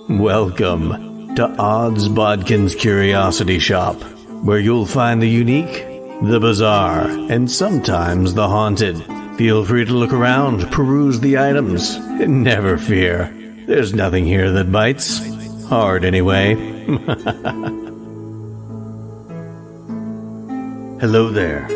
Welcome to Bodkins Curiosity Shop, where you'll find the unique, the bizarre, and sometimes the haunted. Feel free to look around, peruse the items, and never fear. There's nothing here that bites. Hard, anyway. Hello there.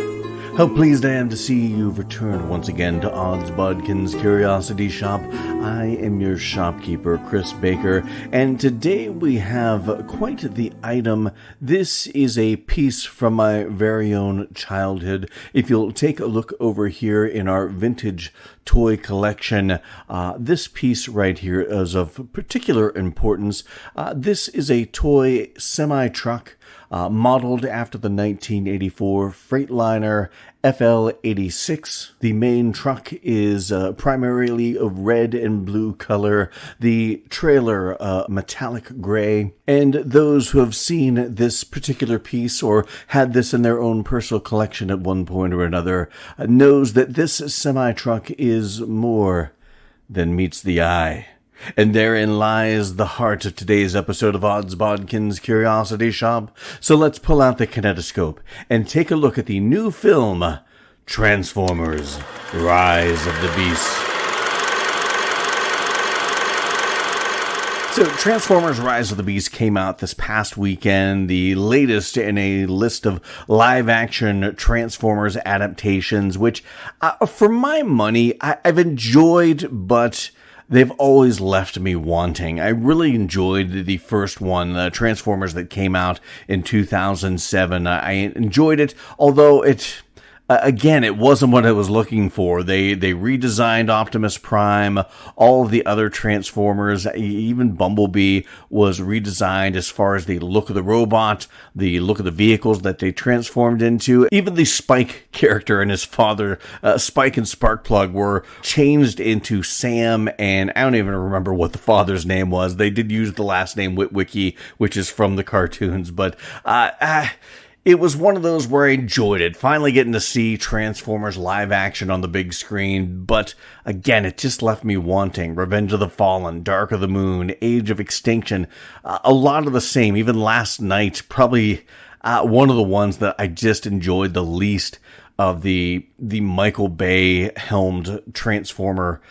How pleased I am to see you've returned once again to Bodkins Curiosity Shop. I am your shopkeeper, Chris Baker, and today we have quite the item. This is a piece from my very own childhood. If you'll take a look over here in our vintage toy collection, this piece right here is of particular importance. This is a toy semi-truck modeled after the 1984 Freightliner FL86. The main truck is primarily of red and blue color, the trailer metallic gray, and those who have seen this particular piece or had this in their own personal collection at one point or another knows that this semi-truck is more than meets the eye. And therein lies the heart of today's episode of Bodkins Curiosity Shop. So let's pull out the kinetoscope and take a look at the new film, Transformers: Rise of the Beast. So Transformers: Rise of the Beast came out this past weekend, the latest in a list of live-action Transformers adaptations, which, for my money, I've enjoyed, but they've always left me wanting. I really enjoyed the first one, the Transformers that came out in 2007. I enjoyed it, although it wasn't what I was looking for. They redesigned Optimus Prime, all of the other Transformers, even Bumblebee was redesigned as far as the look of the robot, the look of the vehicles that they transformed into. Even the Spike character and his father, Spike and Sparkplug, were changed into Sam, and I don't even remember what the father's name was. They did use the last name Witwicky, which is from the cartoons, but it was one of those where I enjoyed it, finally getting to see Transformers live action on the big screen, but again, it just left me wanting. Revenge of the Fallen, Dark of the Moon, Age of Extinction, a lot of the same. Even last night, probably one of the ones that I just enjoyed the least of the Michael Bay helmed Transformer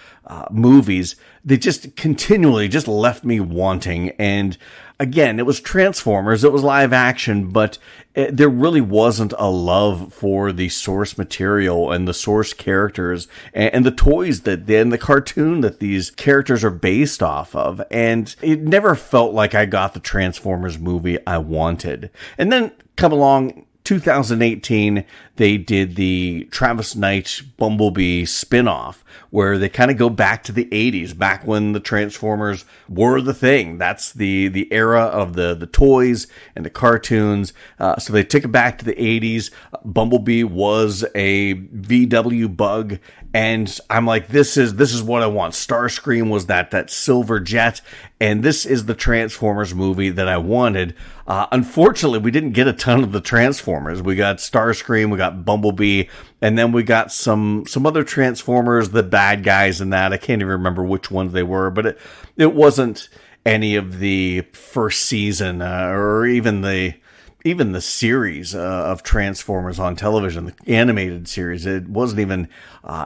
movies. They just continually just left me wanting. And again, it was Transformers, it was live action, but there really wasn't a love for the source material and the source characters and the toys and the cartoon that these characters are based off of. And it never felt like I got the Transformers movie I wanted. And then come along 2018, they did the Travis Knight Bumblebee spin-off, where they kind of go back to the 80s, back when the Transformers were the thing. That's the era of the toys and the cartoons. So they took it back to the 80s. Bumblebee was a VW bug, and I'm like, this is what I want. Starscream was that silver jet, and this is the Transformers movie that I wanted. Unfortunately, we didn't get a ton of the Transformers. We got Starscream, we got Bumblebee, and then we got some other Transformers, the bad guys in that. I can't even remember which ones they were, but it wasn't any of the first season or even the series of Transformers on television, the animated series. It wasn't even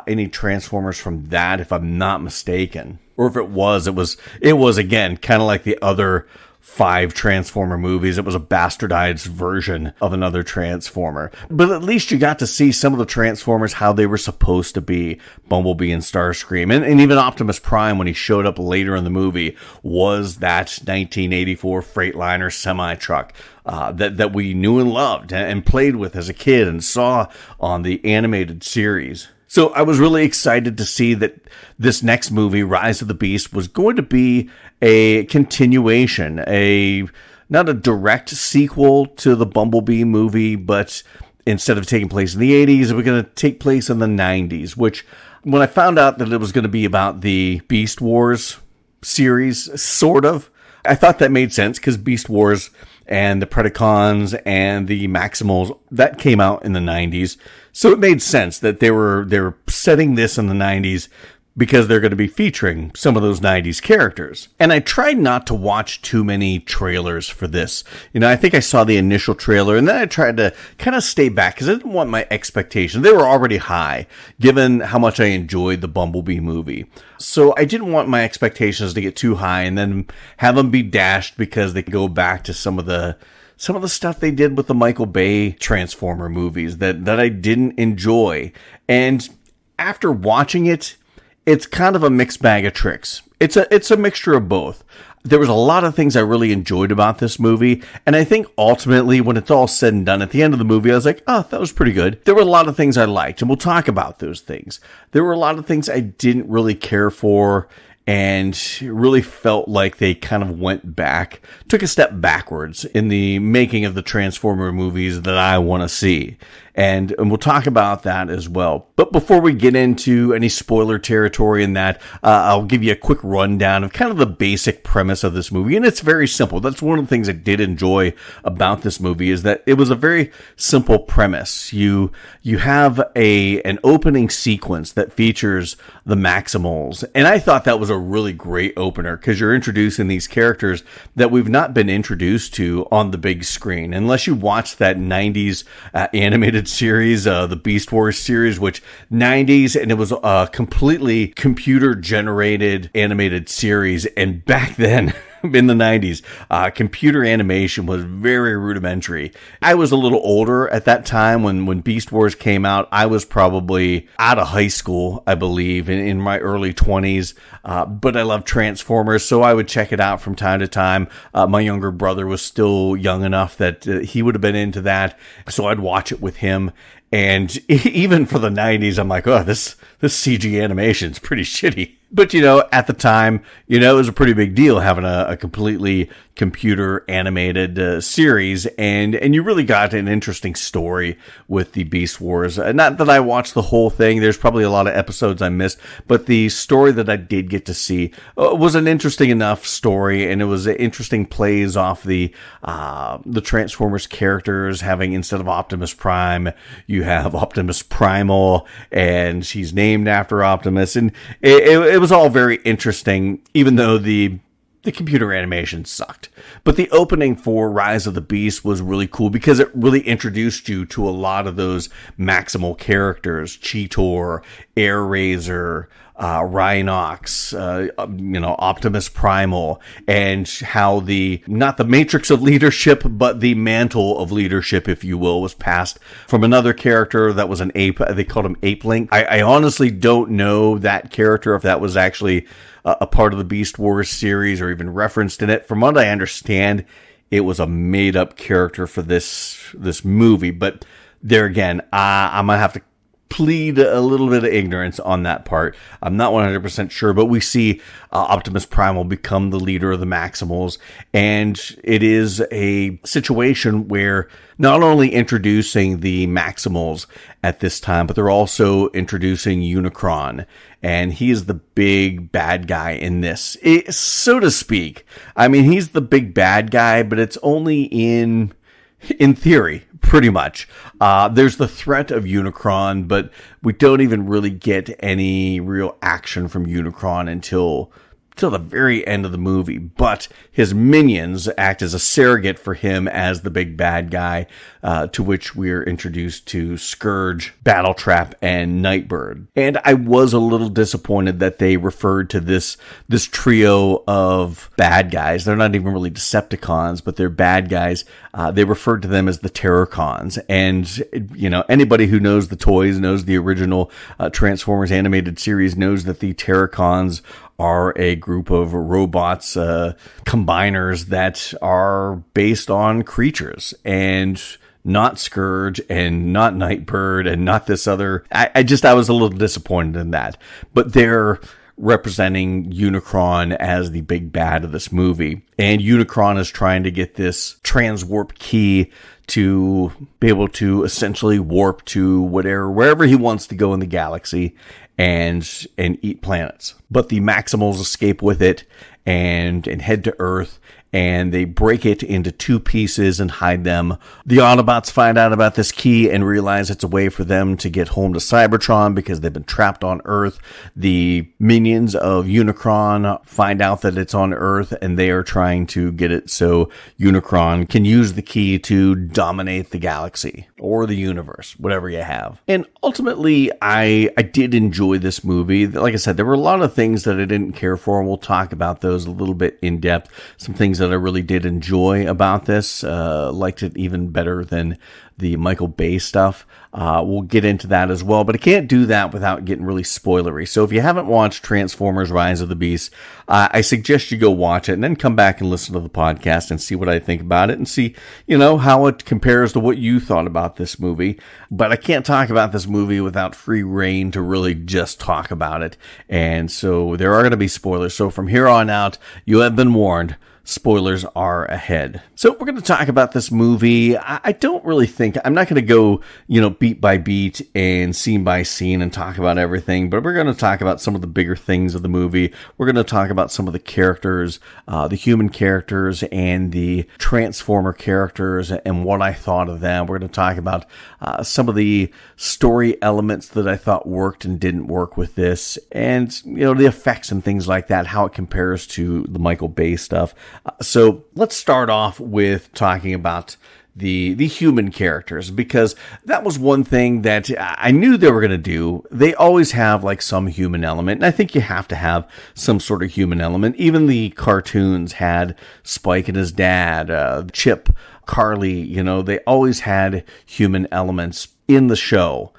any Transformers from that, if I'm not mistaken. Or if it was again, kind of like the other 5 Transformer movies. It was a bastardized version of another Transformer. But at least you got to see some of the Transformers how they were supposed to be, Bumblebee and Starscream. And even Optimus Prime, when he showed up later in the movie, was that 1984 Freightliner semi-truck that we knew and loved and played with as a kid and saw on the animated series. So I was really excited to see that this next movie, Rise of the Beast, was going to be a continuation, not a direct sequel to the Bumblebee movie, but instead of taking place in the 80s, it was going to take place in the 90s, which when I found out that it was going to be about the Beast Wars series, sort of, I thought that made sense because Beast Wars and the Predacons and the Maximals, that came out in the 90s. So it made sense that they were setting this in the 90s, because they're going to be featuring some of those 90s characters. And I tried not to watch too many trailers for this. I think I saw the initial trailer, and then I tried to kind of stay back because I didn't want my expectations. They were already high, given how much I enjoyed the Bumblebee movie. So I didn't want my expectations to get too high and then have them be dashed because they go back to some of the stuff they did with the Michael Bay Transformer movies that I didn't enjoy. And after watching it, it's kind of a mixed bag of tricks. It's a mixture of both. There was a lot of things I really enjoyed about this movie, and I think ultimately, when it's all said and done, at the end of the movie, I was like, oh, that was pretty good. There were a lot of things I liked, and we'll talk about those things. There were a lot of things I didn't really care for, and really felt like they kind of took a step backwards in the making of the Transformer movies that I want to see. And we'll talk about that as well. But before we get into any spoiler territory in that, I'll give you a quick rundown of kind of the basic premise of this movie. And it's very simple. That's one of the things I did enjoy about this movie, is that it was a very simple premise. You have an opening sequence that features the Maximals. And I thought that was a really great opener, because you're introducing these characters that we've not been introduced to on the big screen. Unless you watch that 90s animated series, the Beast Wars series, which 90s, and it was a completely computer generated animated series. And back then, in the 90s, computer animation was very rudimentary. I was a little older at that time when Beast Wars came out. I was probably out of high school, I believe, in my early 20s. But I loved Transformers, so I would check it out from time to time. My younger brother was still young enough that he would have been into that, so I'd watch it with him. And even for the 90s, I'm like, oh, this CG animation's pretty shitty. But, at the time, it was a pretty big deal having a completely computer animated series. And you really got an interesting story with the Beast Wars. Not that I watched the whole thing. There's probably a lot of episodes I missed. But the story that I did get to see was an interesting enough story. And it was interesting plays off the Transformers characters, having, instead of Optimus Prime, you have Optimus Primal, and she's named after Optimus. And it was all very interesting, even though the computer animation sucked. But the opening for Rise of the Beast was really cool because it really introduced you to a lot of those Maximal characters: Cheetor, Air Razor, Rhinox, Optimus Primal, and how not the matrix of leadership, but the mantle of leadership, if you will, was passed from another character that was an ape. They called him Ape Link. I honestly don't know that character, if that was actually a part of the Beast Wars series or even referenced in it. From what I understand, it was a made-up character for this movie. But there again, I'm going to have to plead a little bit of ignorance on that part. I'm not 100% sure, but we see Optimus Primal become the leader of the Maximals, and it is a situation where not only introducing the Maximals at this time, but they're also introducing Unicron, and he is the big bad guy in this, so to speak. I mean, he's the big bad guy, but it's only in theory, pretty much. There's the threat of Unicron, but we don't even really get any real action from Unicron until the very end of the movie. But his minions act as a surrogate for him as the big bad guy, to which we're introduced to Scourge, Battletrap, and Nightbird. And I was a little disappointed that they referred to this trio of bad guys. They're not even really Decepticons, but they're bad guys. They referred to them as the Terrorcons. And, anybody who knows the toys, knows the original Transformers animated series, knows that the Terrorcons are a group of robots, combiners that are based on creatures, and not Scourge and not Nightbird and not this other. I was a little disappointed in that, but they're representing Unicron as the big bad of this movie. And Unicron is trying to get this transwarp key to be able to essentially warp to wherever he wants to go in the galaxy and eat planets. But the Maximals escape with it and head to Earth and they break it into two pieces and hide them. The Autobots find out about this key and realize it's a way for them to get home to Cybertron because they've been trapped on Earth. The minions of Unicron find out that it's on Earth, and they are trying to get it so Unicron can use the key to dominate the galaxy or the universe, whatever you have. And ultimately, I did enjoy this movie. Like I said, there were a lot of things that I didn't care for, and we'll talk about those a little bit in depth. Some things that I really did enjoy about this, liked it even better than the Michael Bay stuff. We'll get into that as well, but I can't do that without getting really spoilery. So if you haven't watched Transformers Rise of the Beast, I suggest you go watch it and then come back and listen to the podcast and see what I think about it and see, how it compares to what you thought about this movie. But I can't talk about this movie without free reign to really just talk about it. And so there are going to be spoilers. So from here on out, you have been warned. Spoilers are ahead. So we're going to talk about this movie. I don't really think, I'm not going to go, beat by beat and scene by scene and talk about everything, but we're going to talk about some of the bigger things of the movie. We're going to talk about some of the characters, the human characters and the Transformer characters and what I thought of them. We're going to talk about some of the story elements that I thought worked and didn't work with this, and, the effects and things like that, how it compares to the Michael Bay stuff. So let's start off with talking about the human characters, because that was one thing that I knew they were going to do. They always have like some human element, and I think you have to have some sort of human element. Even the cartoons had Spike and his dad, Chip, Carly, they always had human elements in the show.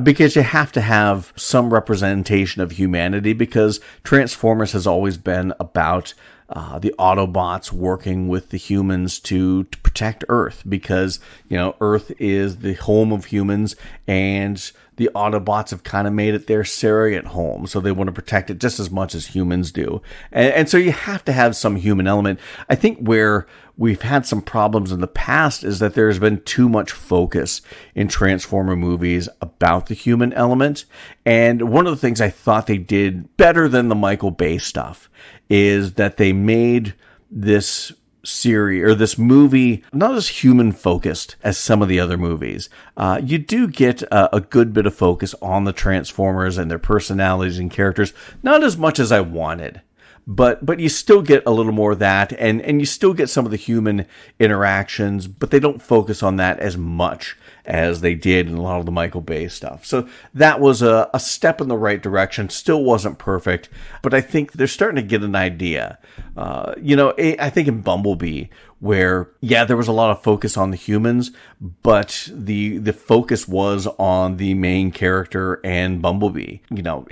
Because you have to have some representation of humanity, because Transformers has always been about the Autobots working with the humans to protect Earth, because, Earth is the home of humans, and the Autobots have kind of made it their surrogate home, so they want to protect it just as much as humans do. And so you have to have some human element. I think where we've had some problems in the past is that there's been too much focus in Transformer movies about the human element. And one of the things I thought they did better than the Michael Bay stuff is that they made this series or this movie not as human focused as some of the other movies. You do get a good bit of focus on the Transformers and their personalities and characters, not as much as I wanted. But you still get a little more of that, and you still get some of the human interactions, but they don't focus on that as much as they did in a lot of the Michael Bay stuff. So that was a step in the right direction. Still wasn't perfect, but I think they're starting to get an idea. I think in Bumblebee, where, there was a lot of focus on the humans, but the focus was on the main character and Bumblebee,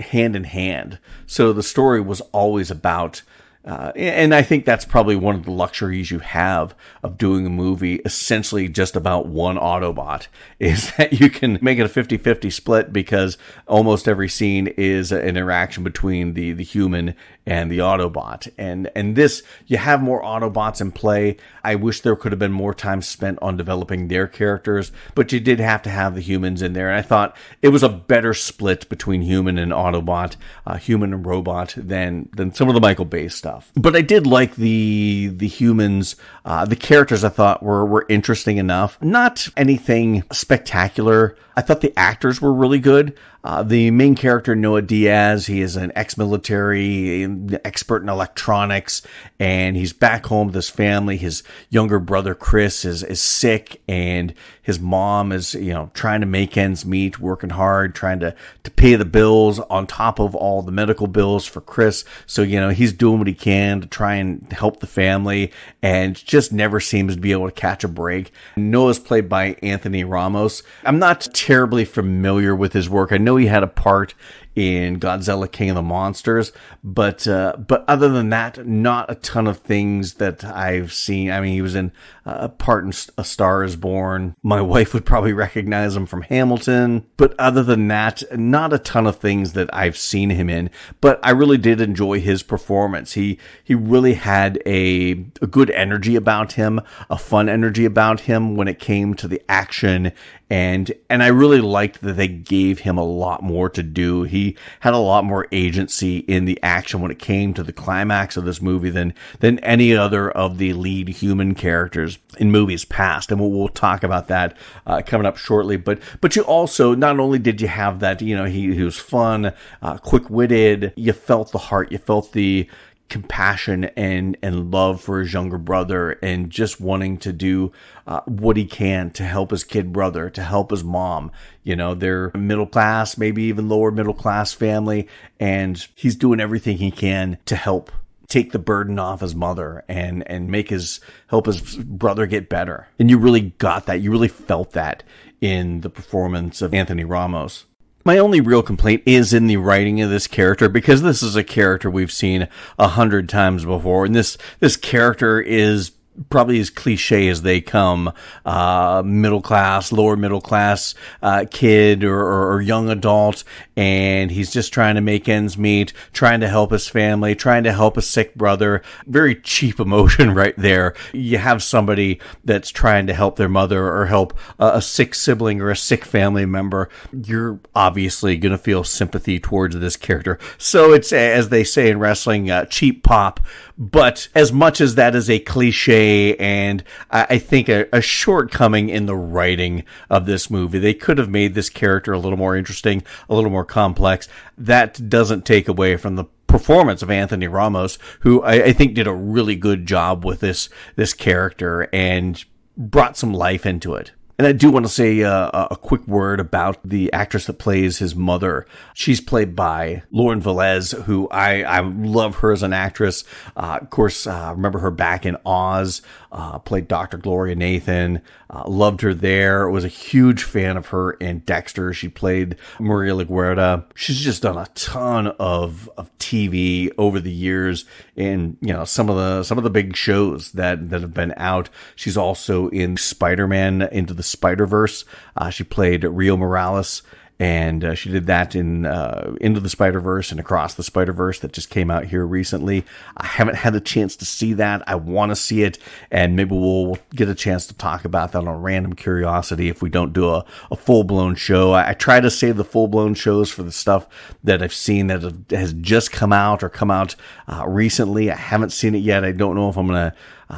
hand in hand. So the story was always about, and I think that's probably one of the luxuries you have of doing a movie essentially just about one Autobot, is that you can make it a 50-50 split, because almost every scene is an interaction between the human and the Autobot. And this, you have more Autobots in play. I wish there could have been more time spent on developing their characters, but you did have to have the humans in there. And I thought it was a better split between human and Autobot, human and robot, than some of the Michael Bay stuff. But I did like the humans, the characters I thought were interesting enough. Not anything spectacular. I thought the actors were really good. The main character, Noah Diaz, he is an ex-military, expert in electronics, and he's back home with his family. His younger brother, Chris, is sick, and his mom is, trying to make ends meet, working hard, trying to pay the bills on top of all the medical bills for Chris. So, he's doing what he can to try and help the family, and just never seems to be able to catch a break. Noah's played by Anthony Ramos. I'm not terribly familiar with his work. I know he had a part in Godzilla King of the Monsters, but other than that, not a ton of things that I've seen. I mean, he was in a part in A Star Is Born. My wife would probably recognize him from Hamilton, but other than that, not a ton of things that I've seen him in. But I really did enjoy his performance. He really had a good energy about him, a fun energy about him when it came to the action, and I really liked that they gave him a lot more to do. He he had a lot more agency in the action when it came to the climax of this movie than any other of the lead human characters in movies past. And we'll talk about that coming up shortly. But you also, not only did you have that, he was fun, quick-witted, you felt the heart, you felt the compassion and love for his younger brother, and just wanting to do what he can to help his kid brother, to help his mom. They're middle class, maybe even lower middle class family, and he's doing everything he can to help take the burden off his mother and help his brother get better. And you really got that. You really felt that in the performance of Anthony Ramos. My only real complaint is in the writing of this character, because this is a character we've seen 100 times before, and this character is probably as cliche as they come. Middle class, lower middle class kid or young adult, and he's just trying to make ends meet, trying to help his family, trying to help a sick brother. Very cheap emotion right there. You have somebody that's trying to help their mother or help a sick sibling or a sick family member. You're obviously going to feel sympathy towards this character. So it's, as they say in wrestling, cheap pop. But as much as that is a cliche, and I think a shortcoming in the writing of this movie, they could have made this character a little more interesting, a little more complex. That doesn't take away from the performance of Anthony Ramos, who I think did a really good job with this character and brought some life into it. And I do want to say a quick word about the actress that plays his mother. She's played by Lauren Velez, who I love her as an actress. Of course, remember her back in Oz, played Dr. Gloria Nathan. Loved her there. Was a huge fan of her in Dexter. She played Maria LaGuardia. She's just done a ton of TV over the years, in some of the big shows that have been out. She's also in Spider-Man Into the Spider-Verse. She played Rio Morales, and she did that in Into the Spider-Verse and Across the Spider-Verse that just came out here recently. I haven't had a chance to see that. I want to see it, and maybe we'll get a chance to talk about that on Random Curiosity if we don't do a full-blown show. I try to save the full-blown shows for the stuff that I've seen that has just come out or come out recently. I haven't seen it yet. I don't know if I'm going to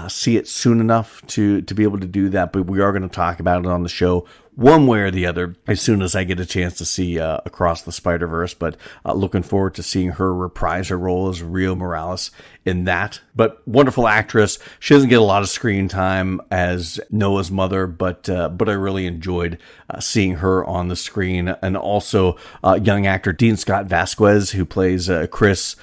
see it soon enough to be able to do that, but we are going to talk about it on the show one way or the other as soon as I get a chance to see Across the Spider-Verse. But looking forward to seeing her reprise her role as Rio Morales in that. But wonderful actress. She doesn't get a lot of screen time as Noah's mother, but I really enjoyed seeing her on the screen. And also young actor Dean Scott Vasquez, who plays Chris.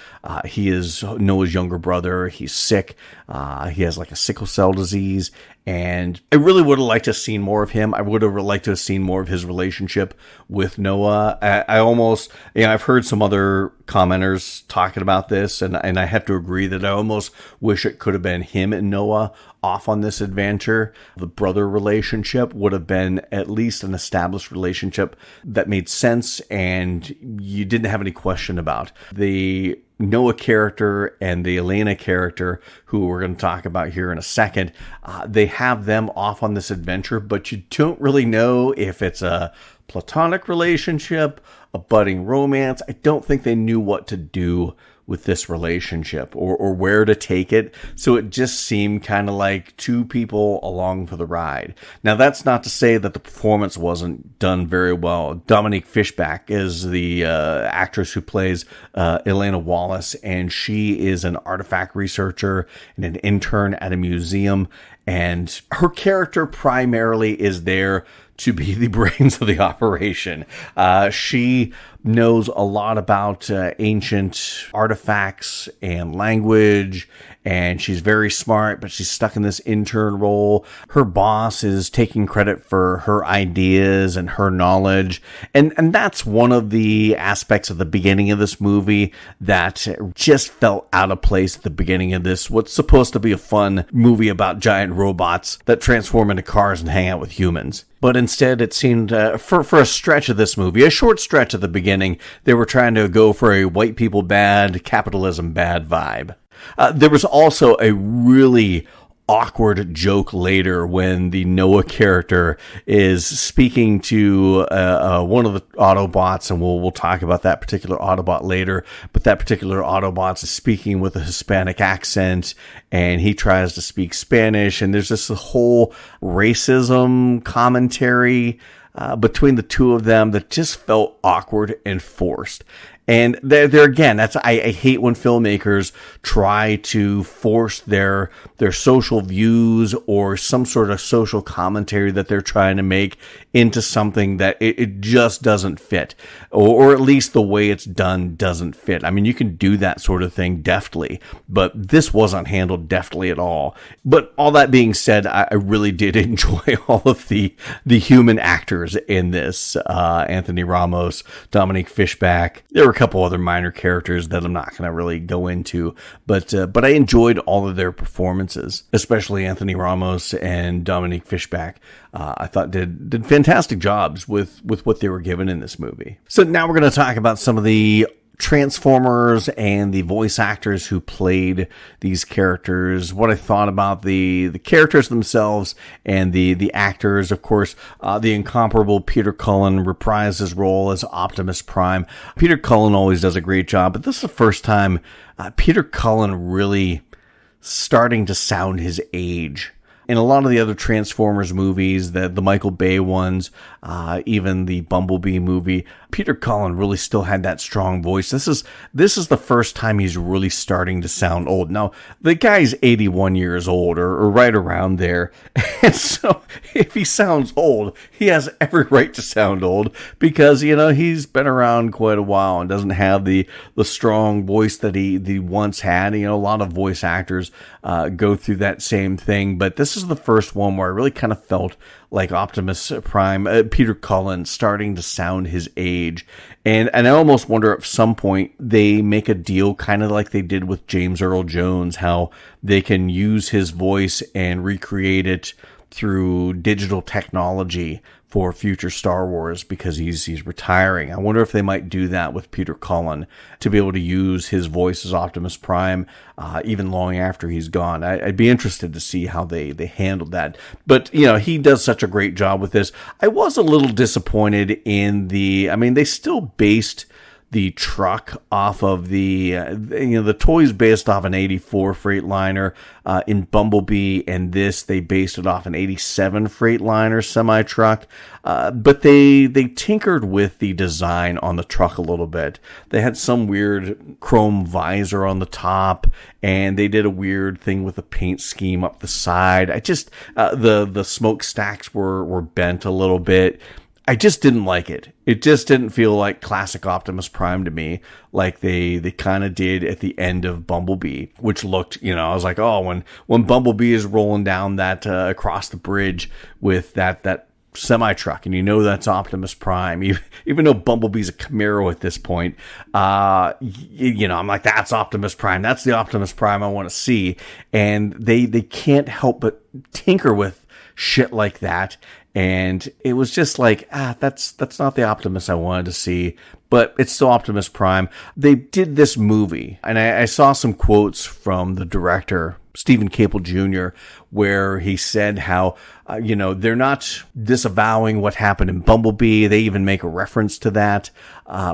He is Noah's younger brother. He's sick. He has like a sickle cell disease. And I really would have liked to have seen more of him. I would have liked to have seen more of his relationship with Noah. I almost, I've heard some other commenters talking about this, and I have to agree that I almost wish it could have been him and Noah off on this adventure. The brother relationship would have been at least an established relationship that made sense and you didn't have any question about. The Noah character and the Elena character, who we're going to talk about here in a second, they have them off on this adventure, but you don't really know if it's a platonic relationship, a budding romance. I don't think they knew what to do with this relationship or where to take it. So it just seemed kind of like two people along for the ride. Now, that's not to say that the performance wasn't done very well. Dominique Fishback is the actress who plays Elena Wallace, and she is an artifact researcher and an intern at a museum. And her character primarily is there to be the brains of the operation. She knows a lot about ancient artifacts and language, and she's very smart, but she's stuck in this intern role. Her boss is taking credit for her ideas and her knowledge, and that's one of the aspects of the beginning of this movie that just felt out of place at the beginning of this, what's supposed to be a fun movie about giant robots that transform into cars and hang out with humans. But instead, it seemed, for a stretch of this movie, a short stretch at the beginning, they were trying to go for a white people bad, capitalism bad vibe. There was also a really awkward joke later when the Noah character is speaking to one of the Autobots, and we'll talk about that particular Autobot later, but that particular Autobot is speaking with a Hispanic accent, and he tries to speak Spanish, and there's this whole racism commentary between the two of them that just felt awkward and forced. And there again, I hate when filmmakers try to force their social views or some sort of social commentary that they're trying to make into something that it just doesn't fit, or at least the way it's done doesn't fit. I mean, you can do that sort of thing deftly, but this wasn't handled deftly at all. But all that being said, I really did enjoy all of the human actors in this. Anthony Ramos, Dominique Fishback. There were a couple other minor characters that I'm not going to really go into, but I enjoyed all of their performances, especially Anthony Ramos and Dominique Fishback. I thought did fantastic jobs with what they were given in this movie. So now we're going to talk about some of the Transformers and the voice actors who played these characters, what I thought about the characters themselves and the actors. Of course, the incomparable Peter Cullen reprised his role as Optimus Prime. Peter Cullen always does a great job, but this is the first time Peter Cullen really starting to sound his age. In a lot of the other Transformers movies, the Michael Bay ones, even the Bumblebee movie, Peter Cullen really still had that strong voice. This is the first time he's really starting to sound old. Now, the guy's 81 years old, or right around there. And so, if he sounds old, he has every right to sound old, because, he's been around quite a while and doesn't have the strong voice that he once had. A lot of voice actors go through that same thing, but this is the first one where I really kind of felt like Optimus Prime, Peter Cullen, starting to sound his age. And I almost wonder if at some point they make a deal kind of like they did with James Earl Jones, how they can use his voice and recreate it through digital technology for future Star Wars, because he's retiring. I wonder if they might do that with Peter Cullen, to be able to use his voice as Optimus Prime even long after he's gone. I'd be interested to see how they handled that. But, he does such a great job with this. I was a little disappointed in they still based the truck off of the toys based off an 84 Freightliner in Bumblebee, and they based it off an 87 Freightliner semi-truck. But they tinkered with the design on the truck a little bit. They had some weird chrome visor on the top, and they did a weird thing with the paint scheme up the side. I just, the smokestacks were bent a little bit. I just didn't like it. It just didn't feel like classic Optimus Prime to me, like they kind of did at the end of Bumblebee, which looked, I was like, oh, when Bumblebee is rolling down that across the bridge with that semi-truck, and that's Optimus Prime, even though Bumblebee's a Camaro at this point, I'm like, that's Optimus Prime. That's the Optimus Prime I want to see. And they can't help but tinker with shit like that. And it was just like, that's not the Optimus I wanted to see, but it's still Optimus Prime. They did this movie, and I saw some quotes from the director, Stephen Caple Jr., where he said how, they're not disavowing what happened in Bumblebee. They even make a reference to that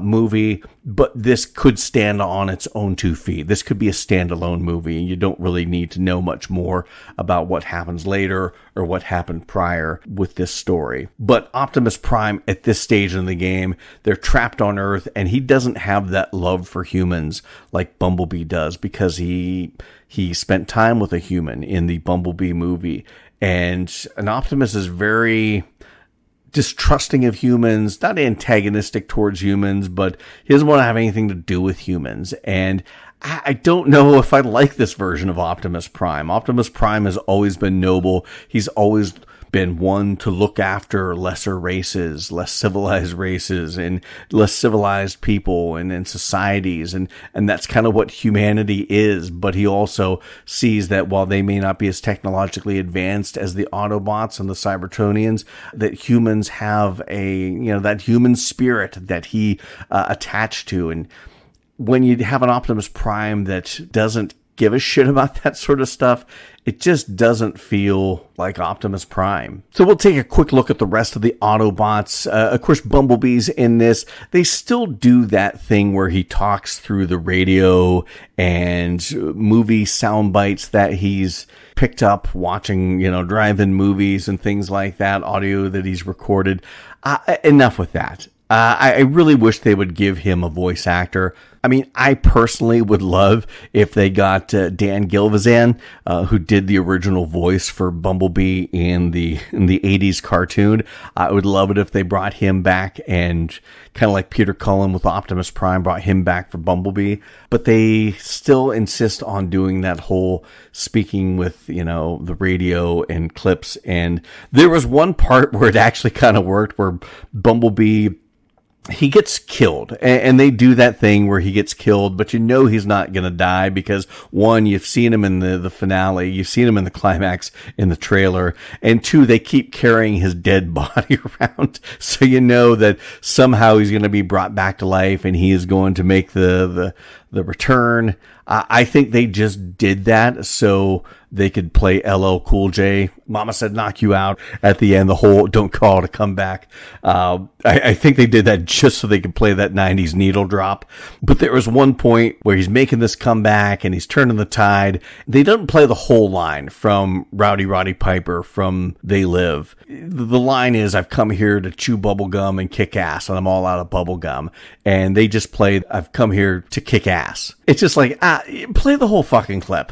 movie, but this could stand on its own 2 feet. This could be a standalone movie, and you don't really need to know much more about what happens later or what happened prior with this story. But Optimus Prime, at this stage in the game, they're trapped on Earth, and he doesn't have that love for humans like Bumblebee does, because he spent time with a human in the Bumblebee movie. And an Optimus is very distrusting of humans, not antagonistic towards humans, but he doesn't want to have anything to do with humans. And I don't know if I like this version of Optimus Prime. Optimus Prime has always been noble. He's always been one to look after lesser races, less civilized races, and less civilized people and societies. And that's kind of what humanity is. But he also sees that while they may not be as technologically advanced as the Autobots and the Cybertronians, that humans have that human spirit that he attached to. And when you have an Optimus Prime that doesn't give a shit about that sort of stuff. It just doesn't feel like Optimus Prime. So we'll take a quick look at the rest of the Autobots. Of course, Bumblebee's in this. They still do that thing where he talks through the radio and movie sound bites that he's picked up watching, drive-in movies and things like that, audio that he's recorded. Enough with that. I really wish they would give him a voice actor. I mean, I personally would love if they got Dan Gilvezan, who did the original voice for Bumblebee in the 80s cartoon. I would love it if they brought him back, and kind of like Peter Cullen with Optimus Prime brought him back for Bumblebee. But they still insist on doing that whole speaking with, the radio and clips. And there was one part where it actually kind of worked, where Bumblebee, he gets killed, and they do that thing where he gets killed, but he's not going to die because, one, you've seen him in the finale, you've seen him in the climax in the trailer, and two, they keep carrying his dead body around, so that somehow he's going to be brought back to life and he is going to make the return. I think they just did that so they could play LL Cool J. Mama said knock you out at the end, the whole don't call to come back. I think they did that just so they could play that 90s needle drop. But there was one point where he's making this comeback and he's turning the tide. They don't play the whole line from Rowdy Roddy Piper from They Live. The line is, I've come here to chew bubblegum and kick ass, and I'm all out of bubblegum. And they just played, I've come here to kick ass. It's just like, play the whole fucking clip.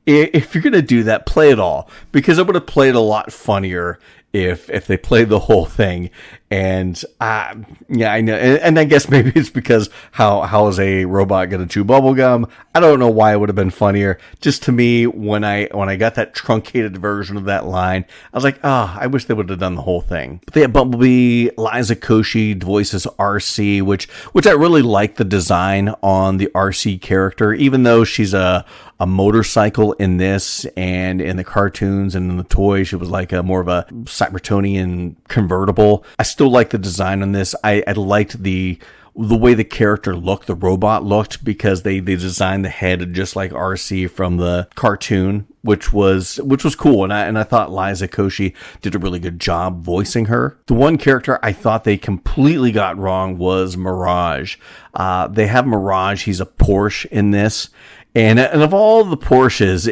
If you're going to do that, play it all, because it would have played a lot funnier if they played the whole thing. And I know, and I guess maybe it's because how is a robot going to chew bubblegum? I don't know why it would have been funnier. Just to me, when I got that truncated version of that line, I was like, I wish they would have done the whole thing. But they had Bumblebee, Liza Koshy voices RC, which I really like the design on the RC character, even though she's a motorcycle in this, and in the cartoons and in the toys, she was like more of a Cybertronian convertible. I still like the design on this. I liked the way the character looked, the robot looked, because they designed the head just like RC from the cartoon, which was cool. And I thought Liza Koshy did a really good job voicing her. The one character I thought they completely got wrong was Mirage. They have Mirage. He's a Porsche in this. And of all the Porsches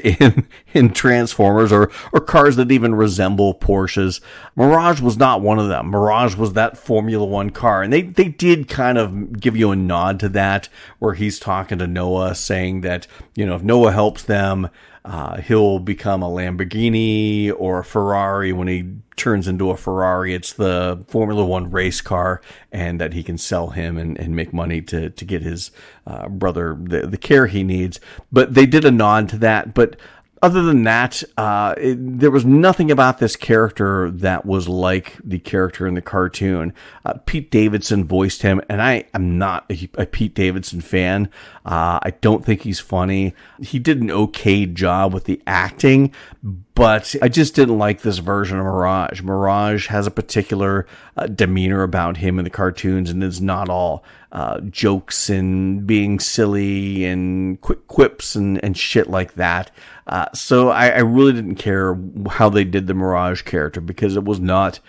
in Transformers, or cars that even resemble Porsches, Mirage was not one of them. Mirage was that Formula One car. And they did kind of give you a nod to that, where he's talking to Noah, saying that, if Noah helps them, he'll become a Lamborghini or a Ferrari. When he turns into a Ferrari, it's the Formula One race car, and that he can sell him and make money to get his brother the care he needs. But they did a nod to that. But other than that, there was nothing about this character that was like the character in the cartoon. Pete Davidson voiced him, and I am not a Pete Davidson fan. I don't think he's funny. He did an okay job with the acting, but I just didn't like this version of Mirage. Mirage has a particular demeanor about him in the cartoons, and it's not all jokes and being silly and quick quips and shit like that. So I really didn't care how they did the Mirage character, because it was not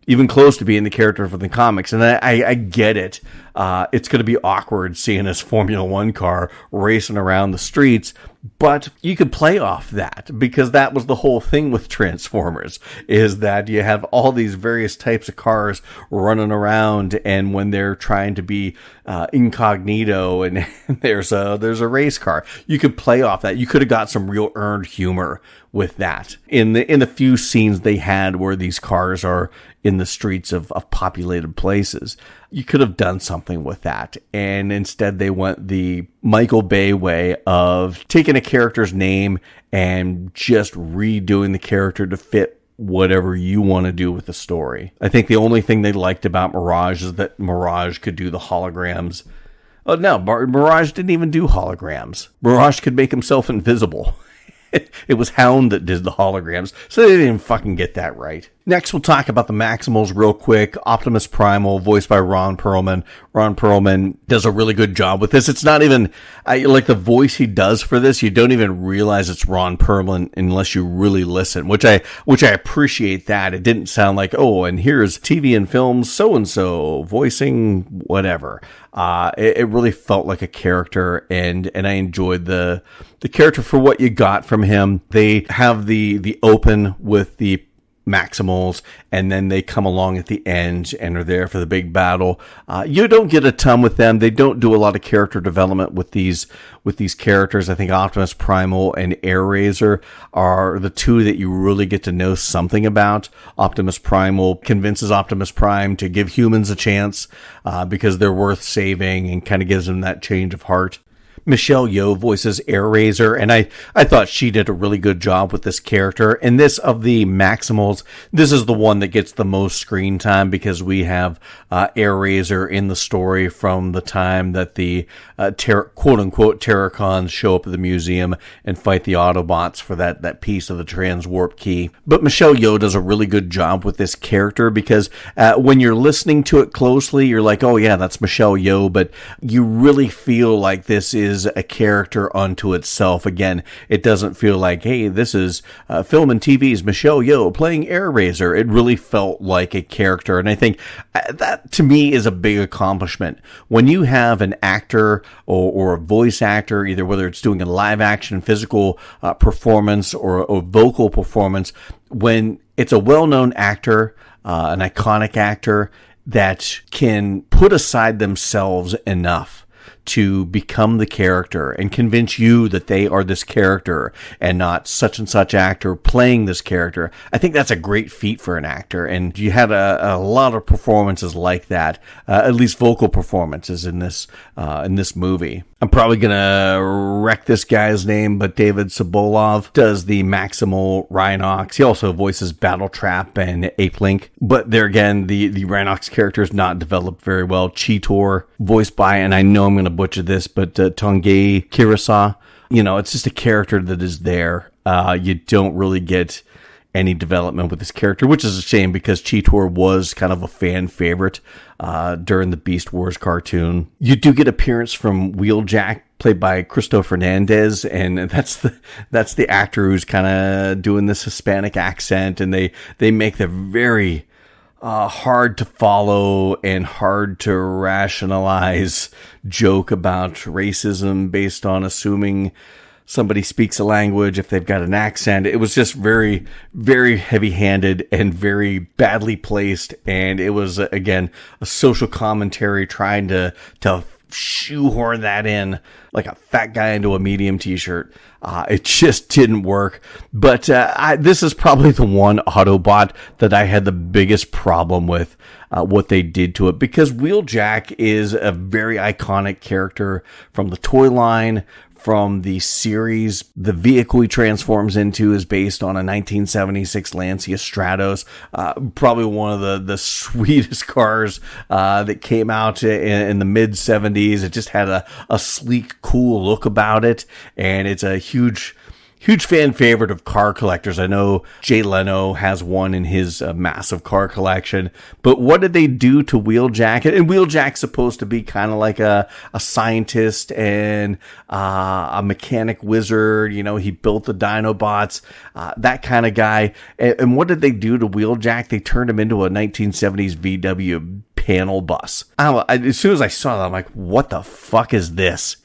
even close to being the character from the comics. And I get it. It's going to be awkward seeing this Formula One car racing around the streets, but you could play off that, because that was the whole thing with Transformers, is that you have all these various types of cars running around, and when they're trying to be incognito, and there's a race car, you could play off that. You could have got some real earned humor with that. In the few scenes they had where these cars are in the streets of populated places, you could have done something with that. And instead they went the Michael Bay way of taking a character's name and just redoing the character to fit whatever you want to do with the story. I think the only thing they liked about Mirage is that Mirage could do the holograms. Oh no, Mirage didn't even do holograms. Mirage could make himself invisible. It was Hound that did the holograms, so they didn't fucking get that right. Next, we'll talk about the Maximals real quick. Optimus Primal, voiced by Ron Perlman. Ron Perlman does a really good job with this. It's not even, like the voice he does for this, you don't even realize it's Ron Perlman unless you really listen, which I appreciate that. It didn't sound like, oh, and here's TV and film so-and-so voicing whatever. It really felt like a character, and I enjoyed the character for what you got from him. They have the open with the Maximals, and then they come along at the end and are there for the big battle. You don't get a ton with them. They don't do a lot of character development with these characters. I think Optimus Primal and Airazor are the two that you really get to know something about. Optimus Primal convinces Optimus Prime to give humans a chance because they're worth saving, and kind of gives them that change of heart. Michelle Yeoh voices Airazor, and I thought she did a really good job with this character. And this, of the Maximals, this is the one that gets the most screen time because we have Airazor in the story from the time that the quote-unquote Terracons show up at the museum and fight the Autobots for that piece of the transwarp key. But Michelle Yeoh does a really good job with this character because when you're listening to it closely, you're like, oh yeah, that's Michelle Yeoh, but you really feel like this is a character unto itself. Again, it doesn't feel like, hey, this is film and TV's Michelle Yeoh playing Airazor. It really felt like a character, and I think that to me is a big accomplishment. When you have an actor or a voice actor, either whether it's doing a live action physical performance or a vocal performance, when it's a well-known actor, an iconic actor that can put aside themselves enough to become the character and convince you that they are this character and not such and such actor playing this character. I think that's a great feat for an actor, and you had a lot of performances like that, at least vocal performances in this movie. I'm probably gonna wreck this guy's name, but David Sobolov does the Maximal Rhinox. He also voices Battletrap and Apelink, but there again, the Rhinox character is not developed very well. Cheetor, voiced by, and I know I'm gonna butcher this, but Tongai Kirisa. It's just a character that is there. You don't really get any development with this character, which is a shame because Cheetor was kind of a fan favorite during the Beast Wars cartoon. You do get appearance from Wheeljack, played by Cristo Fernandez, and that's the actor who's kind of doing this Hispanic accent, and they make the very hard to follow and hard to rationalize joke about racism based on assuming somebody speaks a language if they've got an accent. It was just very, very heavy-handed and very badly placed, and it was, again, a social commentary trying to shoehorn that in like a fat guy into a medium t-shirt. It just didn't work. But this is probably the one Autobot that I had the biggest problem with what they did to it, because Wheeljack is a very iconic character from the toy line, from the series. The vehicle he transforms into is based on a 1976 Lancia Stratos, probably one of the sweetest cars that came out in the mid 70s. It just had a sleek, cool look about it, and it's a huge fan favorite of car collectors. I know Jay Leno has one in his massive car collection. But what did they do to Wheeljack? And Wheeljack's supposed to be kind of like a scientist and a mechanic wizard. He built the Dinobots, that kind of guy. And what did they do to Wheeljack? They turned him into a 1970s VW panel bus. As soon as I saw that, I'm like, what the fuck is this?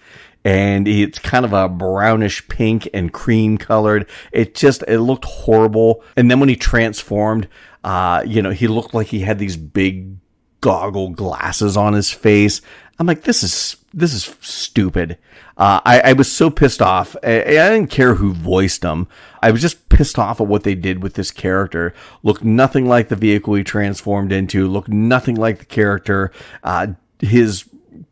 And it's kind of a brownish pink and cream colored. It looked horrible. And then when he transformed, he looked like he had these big goggle glasses on his face. I'm like, this is stupid. I was so pissed off. I didn't care who voiced him. I was just pissed off at what they did with this character. Looked nothing like the vehicle he transformed into. Looked nothing like the character. His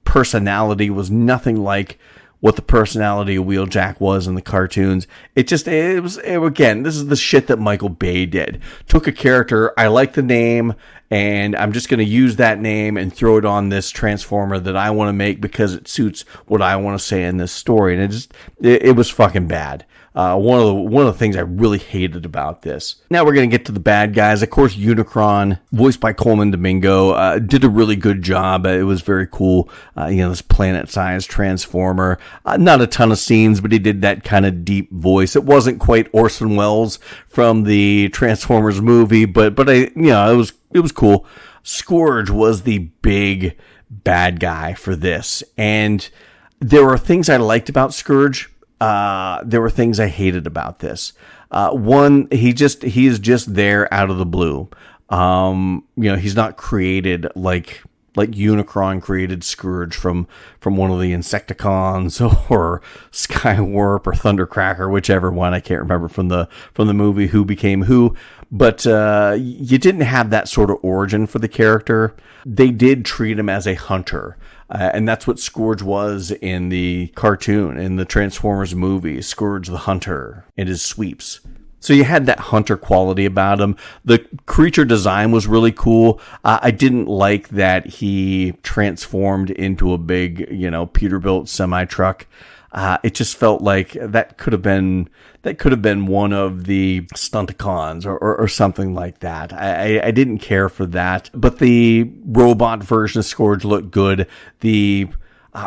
personality was nothing like what the personality of Wheeljack was in the cartoons. Again, this is the shit that Michael Bay did. Took a character, I like the name, and I'm just going to use that name and throw it on this Transformer that I want to make because it suits what I want to say in this story. And it was fucking bad. One of the things I really hated about this. Now we're going to get to the bad guys. Of course, Unicron, voiced by Coleman Domingo, did a really good job. It was very cool. This planet-sized transformer. Not a ton of scenes, but he did that kind of deep voice. It wasn't quite Orson Welles from the Transformers movie, but it was cool. Scourge was the big bad guy for this, and there were things I liked about Scourge. There were things I hated about this. One, he is just there out of the blue. He's not created like Unicron created Scourge from one of the Insecticons or Skywarp or Thundercracker, whichever one. I can't remember from the movie Who Became Who. But you didn't have that sort of origin for the character. They did treat him as a hunter. And that's what Scourge was in the cartoon, in the Transformers movie, Scourge the Hunter and his sweeps. So you had that hunter quality about him. The creature design was really cool. I didn't like that he transformed into a big, Peterbilt semi-truck. It just felt like that could have been one of the Stunticons or something like that. I didn't care for that, but the robot version of Scourge looked good. The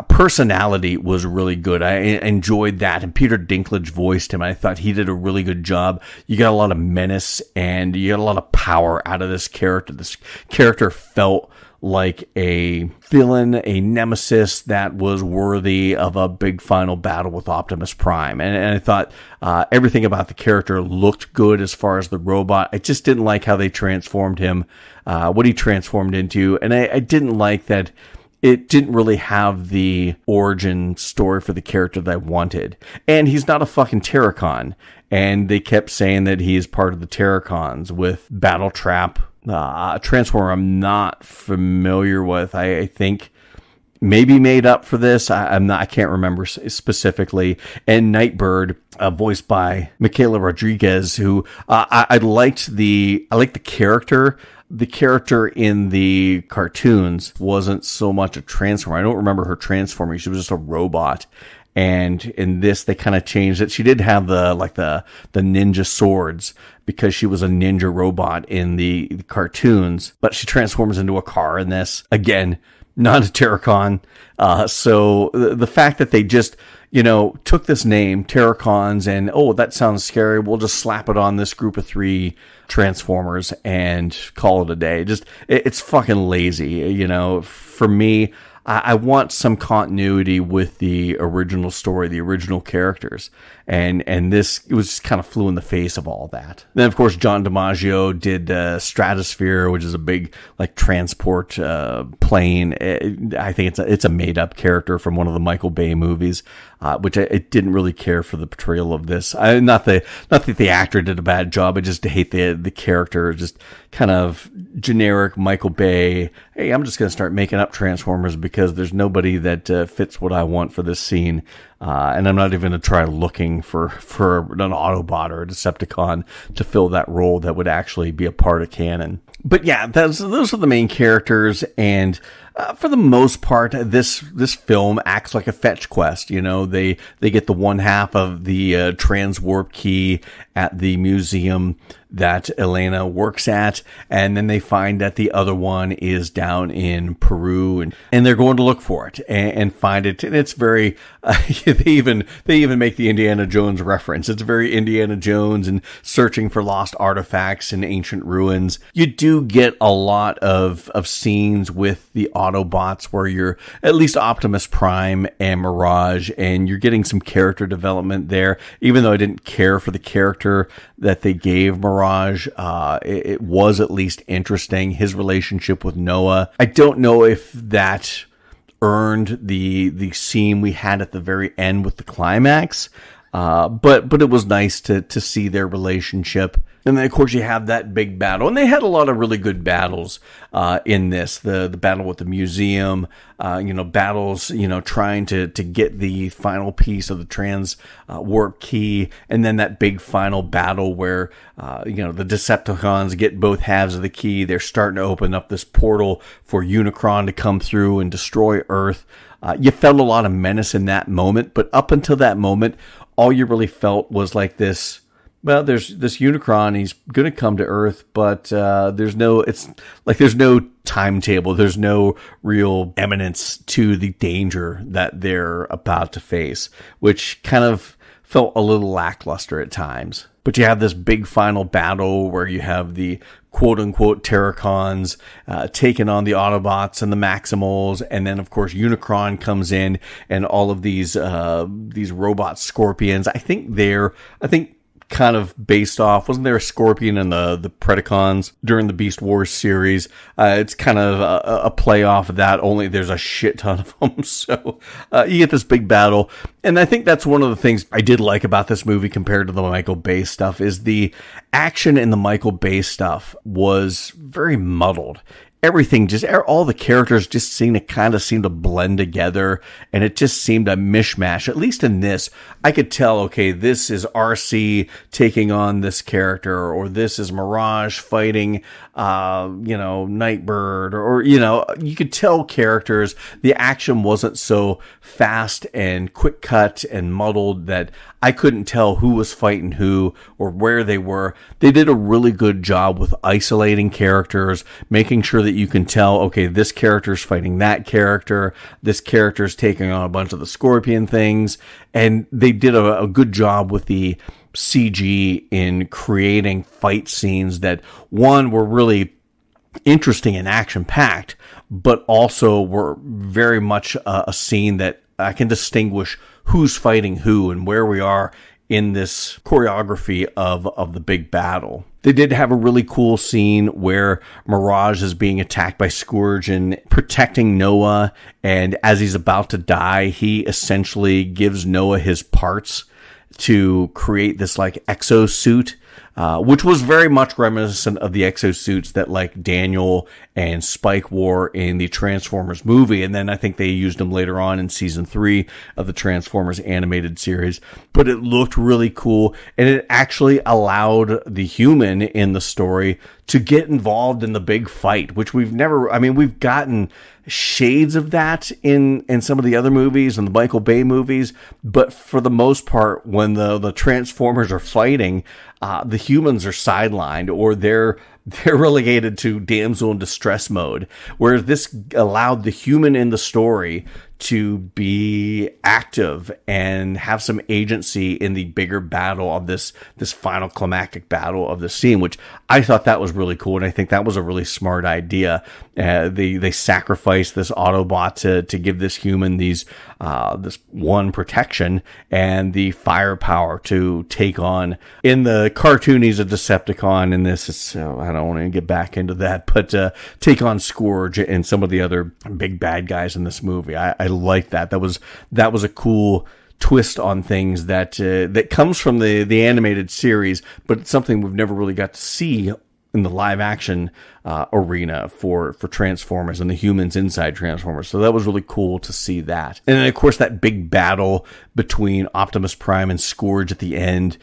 personality was really good. I enjoyed that, and Peter Dinklage voiced him. I thought he did a really good job. You got a lot of menace and you got a lot of power out of this character. This character felt like a villain, a nemesis that was worthy of a big final battle with Optimus Prime. And I thought everything about the character looked good as far as the robot. I just didn't like how they transformed him, what he transformed into. And I didn't like that it didn't really have the origin story for the character that I wanted. And he's not a fucking Terracon. And they kept saying that he is part of the Terracons with Battletrap, a Transformer I'm not familiar with. I think maybe made up for this. I can't remember specifically. And Nightbird, voiced by Michaela Rodriguez, who I liked the character. The character in the cartoons wasn't so much a transformer. I don't remember her transforming. She was just a robot. And in this, they kind of changed it. She did have the ninja swords because she was a ninja robot in the cartoons, but she transforms into a car in this. Again, not a Terracon. So the fact that they just, took this name, Terracons, and, oh, that sounds scary. We'll just slap it on this group of 3 Transformers and call it a day. It's fucking lazy. For me, I want some continuity with the original story, the original characters. And this, it was just kind of flew in the face of all that. Then, of course, John DiMaggio did Stratosphere, which is a big, transport plane. I think it's a made-up character from one of the Michael Bay movies, which I didn't really care for the portrayal of this. Not that the actor did a bad job. I just hate the character, just kind of generic Michael Bay. Hey, I'm just going to start making up Transformers because there's nobody that fits what I want for this scene. And I'm not even going to try looking for an Autobot or a Decepticon to fill that role that would actually be a part of canon. But yeah, those are the main characters, and for the most part, this film acts like a fetch quest. They get the one half of the transwarp key at the museum that Elena works at, and then they find that the other one is down in Peru, and they're going to look for it and find it. And it's very they even make the Indiana Jones reference. It's very Indiana Jones and searching for lost artifacts in ancient ruins. You do get a lot of scenes with the Autobots where you're at least Optimus Prime and Mirage, and you're getting some character development there. Even though I didn't care for the character that they gave Mirage, it was at least interesting. His relationship with Noah. I don't know if that earned the scene we had at the very end with the climax, but it was nice to see their relationship. And then, of course, you have that big battle. And they had a lot of really good battles in this. The battle with the museum, battles, trying to get the final piece of the warp key. And then that big final battle where, the Decepticons get both halves of the key. They're starting to open up this portal for Unicron to come through and destroy Earth. You felt a lot of menace in that moment. But up until that moment, all you really felt was like this. Well, there's this Unicron. He's going to come to Earth, but there's no timetable. There's no real eminence to the danger that they're about to face, which kind of felt a little lackluster at times. But you have this big final battle where you have the quote-unquote Terracons taking on the Autobots and the Maximals, and then, of course, Unicron comes in, and all of these robot Scorpions. I think kind of based off, wasn't there a Scorpion in the Predacons during the Beast Wars series? It's kind of a play off of that, only there's a shit ton of them. So you get this big battle. And I think that's one of the things I did like about this movie compared to the Michael Bay stuff, is the action in the Michael Bay stuff was very muddled. Everything, just all the characters just seem to blend together, and it just seemed a mishmash. At least in this, I could tell, okay, this is RC taking on this character, or this is Mirage fighting, Nightbird, or you could tell characters. The action wasn't so fast and quick cut and muddled that I couldn't tell who was fighting who or where they were. They did a really good job with isolating characters, making sure that you can tell, okay, this character's fighting that character, this character's taking on a bunch of the Scorpion things, and they did a good job with the CG in creating fight scenes that, one, were really interesting and action-packed, but also were very much a scene that I can distinguish who's fighting who and where we are in this choreography of the big battle. They did have a really cool scene where Mirage is being attacked by Scourge and protecting Noah, and as he's about to die, he essentially gives Noah his parts to create this like exosuit, which was very much reminiscent of the exosuits that like Daniel and Spike wore in the Transformers movie. And then I think they used them later on in season 3 of the Transformers animated series. But it looked really cool, and it actually allowed the human in the story to get involved in the big fight, which we've gotten shades of that in some of the other movies and the Michael Bay movies, but for the most part, when the Transformers are fighting, the humans are sidelined, or they're relegated to damsel in distress mode, whereas this allowed the human in the story to be active and have some agency in the bigger battle of this final climactic battle of the scene, which I thought that was really cool, and I think that was a really smart idea. They sacrificed this Autobot to give this human this one protection and the firepower to take on. In the cartoon, he's a Decepticon. In this, I don't want to get back into that, but take on Scourge and some of the other big bad guys in this movie. I like that. That was a cool twist on things that comes from the animated series, but it's something we've never really got to see in the live action arena for Transformers and the humans inside Transformers. So that was really cool to see that. And then, of course, that big battle between Optimus Prime and Scourge at the end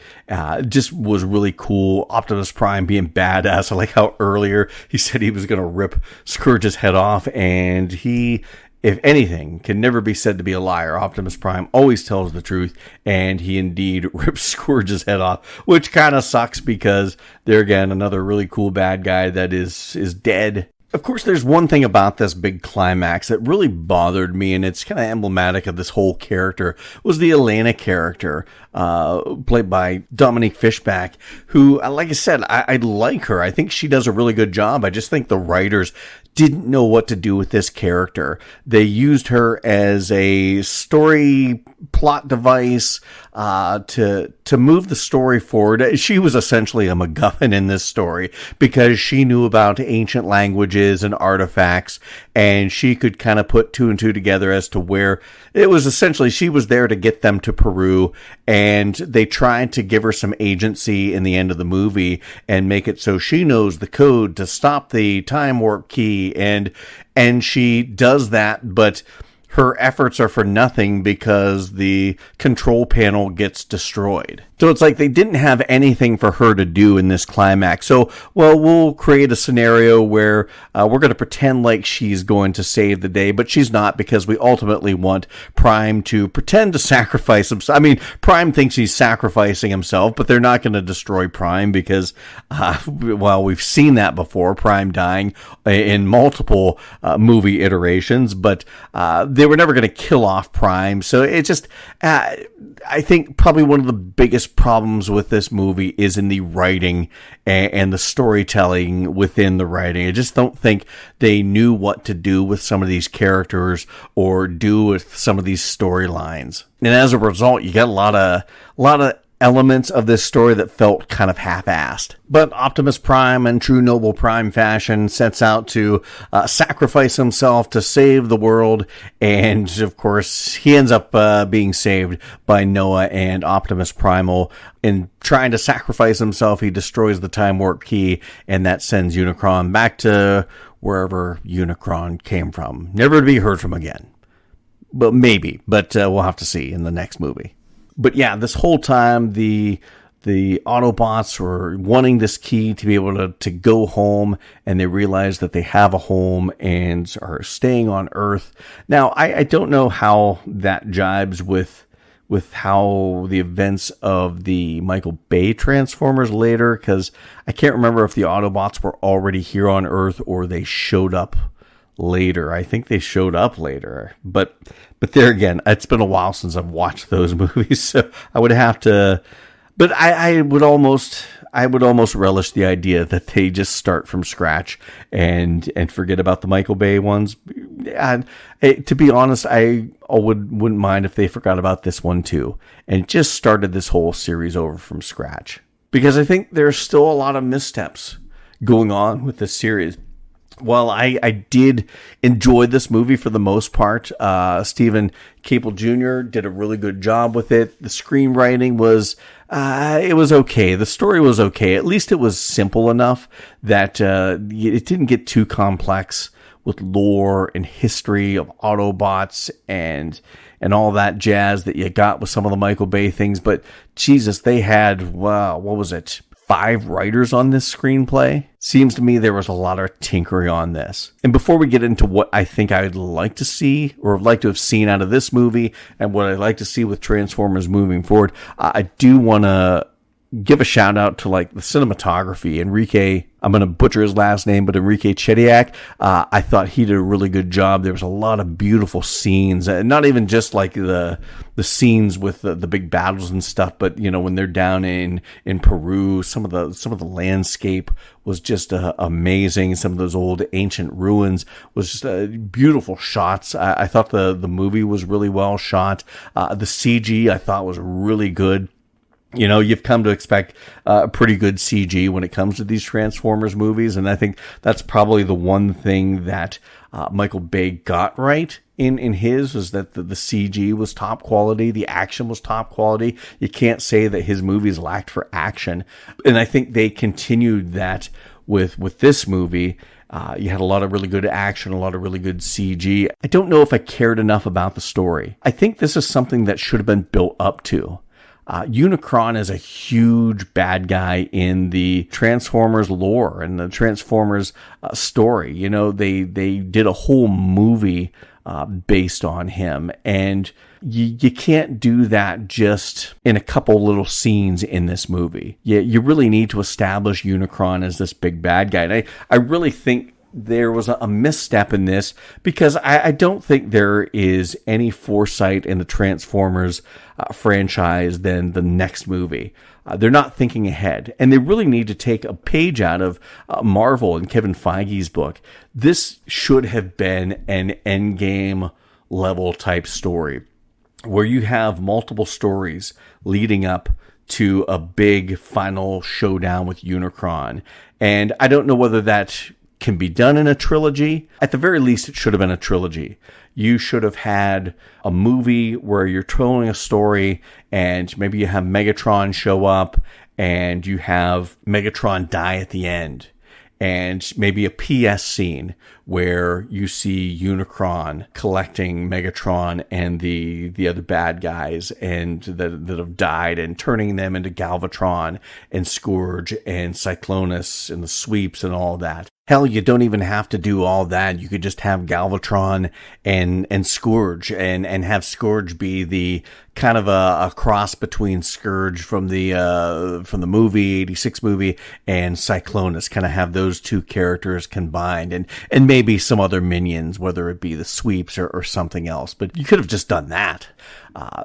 just was really cool. Optimus Prime being badass. I like how earlier he said he was going to rip Scourge's head off, and he, if anything, can never be said to be a liar. Optimus Prime always tells the truth, and he indeed rips Scourge's head off, which kind of sucks because there again, another really cool bad guy that is dead. Of course, there's one thing about this big climax that really bothered me, and it's kind of emblematic of this whole character, was the Elena character, played by Dominique Fishback, who, like I said, I like her. I think she does a really good job. I just think the writers didn't know what to do with this character. They used her as a story plot device to move the story forward. She was essentially a MacGuffin in this story because she knew about ancient languages and artifacts, and she could kind of put two and two together as to where it was. Essentially, she was there to get them to Peru, and they tried to give her some agency in the end of the movie and make it so she knows the code to stop the time warp key, and she does that, but her efforts are for nothing because the control panel gets destroyed. So it's like they didn't have anything for her to do in this climax. So, well, we'll create a scenario where we're going to pretend like she's going to save the day, but she's not, because we ultimately want Prime to pretend to sacrifice himself. I mean, Prime thinks he's sacrificing himself, but they're not going to destroy Prime because, well, we've seen that before, Prime dying in multiple movie iterations, but they were never going to kill off Prime. So it just, I think probably one of the biggest problems with this movie is in the writing and the storytelling within the writing. I just don't think they knew what to do with some of these characters or do with some of these storylines. And as a result, you get a lot of elements of this story that felt kind of half-assed. But Optimus Prime, in true noble Prime fashion, sets out to sacrifice himself to save the world, and of course he ends up being saved by Noah and Optimus Primal. In trying to sacrifice himself, he destroys the Time Warp Key, and that sends Unicron back to wherever Unicron came from, never to be heard from again. But maybe, we'll have to see in the next movie. But yeah, this whole time, the Autobots were wanting this key to be able to go home, and they realize that they have a home and are staying on Earth. Now, I don't know how that jibes with how the events of the Michael Bay Transformers later, because I can't remember if the Autobots were already here on Earth or they showed up later. I think they showed up later, but there again, it's been a while since I've watched those movies, so I would have to. But I would almost relish the idea that they just start from scratch and forget about the Michael Bay ones. And to be honest, I wouldn't mind if they forgot about this one too and just started this whole series over from scratch, because I think there's still a lot of missteps going on with this series. Well, I did enjoy this movie for the most part. Stephen Caple Jr. did a really good job with it. The screenwriting was, it was okay. The story was okay. At least it was simple enough that it didn't get too complex with lore and history of Autobots and all that jazz that you got with some of the Michael Bay things. But Jesus, they had, wow, what was it? 5 writers on this screenplay. Seems to me there was a lot of tinkering on this. And before we get into what I think I would like to see or would like to have seen out of this movie and what I'd like to see with Transformers moving forward, I do want to give a shout out to like the cinematography. Enrique, I'm going to butcher his last name, but Enrique Chediak, I thought he did a really good job. There was a lot of beautiful scenes, and not even just like the scenes with the big battles and stuff, but you know, when they're down in Peru, some of the landscape was just amazing. Some of those old ancient ruins was just beautiful shots. I thought the movie was really well shot. The CG I thought was really good. You know, you've come to expect pretty good CG when it comes to these Transformers movies, and I think that's probably the one thing that Michael Bay got right in his, was that the CG was top quality, the action was top quality. You can't say that his movies lacked for action, and I think they continued that with this movie. You had a lot of really good action, a lot of really good CG. I don't know if I cared enough about the story. I think this is something that should have been built up to. Unicron is a huge bad guy in the Transformers lore and the Transformers story. You know, they did a whole movie based on him, and you can't do that just in a couple little scenes in this movie. You really need to establish Unicron as this big bad guy. And I really think there was a misstep in this, because I don't think there is any foresight in the Transformers franchise than the next movie. They're not thinking ahead, and they really need to take a page out of Marvel and Kevin Feige's book. This should have been an Endgame level type story, where you have multiple stories leading up to a big final showdown with Unicron. And I don't know whether that can be done in a trilogy. At the very least, it should have been a trilogy. You should have had a movie where you're telling a story, and maybe you have Megatron show up, and you have Megatron die at the end, and maybe a PS scene where you see Unicron collecting Megatron and the other bad guys and that have died and turning them into Galvatron and Scourge and Cyclonus and the sweeps and all that. Hell, you don't even have to do all that. You could just have Galvatron and Scourge and have Scourge be the kind of a cross between Scourge from the movie, 86 movie, and Cyclonus. Kind of have those two characters combined and maybe some other minions, whether it be the sweeps or something else. But you could have just done that.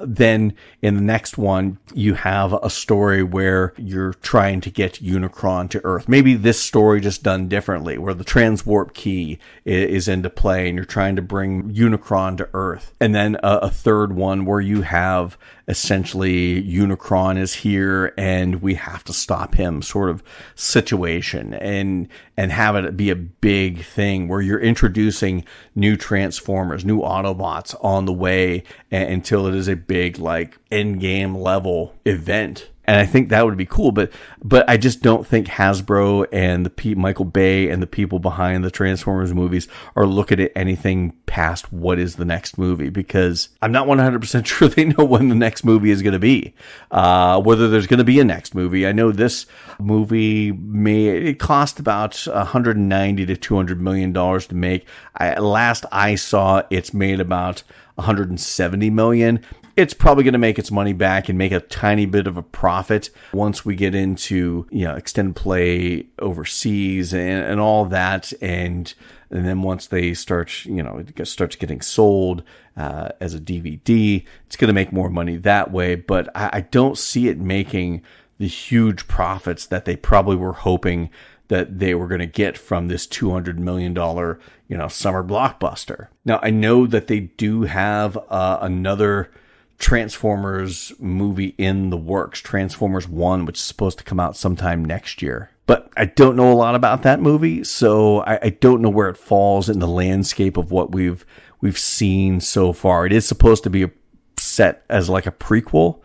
Then in the next one, you have a story where you're trying to get Unicron to Earth. Maybe this story just done differently, where the transwarp key is into play and you're trying to bring Unicron to Earth. And then a third one where you have essentially Unicron is here and we have to stop him sort of situation and have it be a big thing where you're introducing new Transformers, new Autobots on the way until it is a big like end game level event. And I think that would be cool, but I just don't think Hasbro and Michael Bay and the people behind the Transformers movies are looking at anything past what is the next movie, because I'm not 100% sure they know when the next movie is going to be, whether there's going to be a next movie. I know this movie it cost about $190 to $200 million to make. Last I saw, it's made about $170 million. It's probably going to make its money back and make a tiny bit of a profit once we get into, extended play overseas and all that. And then once they start, it starts getting sold as a DVD, it's going to make more money that way. But I don't see it making the huge profits that they probably were hoping that they were going to get from this $200 million, summer blockbuster. Now, I know that they do have another Transformers movie in the works, Transformers 1, which is supposed to come out sometime next year. But I don't know a lot about that movie, so I don't know where it falls in the landscape of what we've seen so far. It is supposed to be set as like a prequel,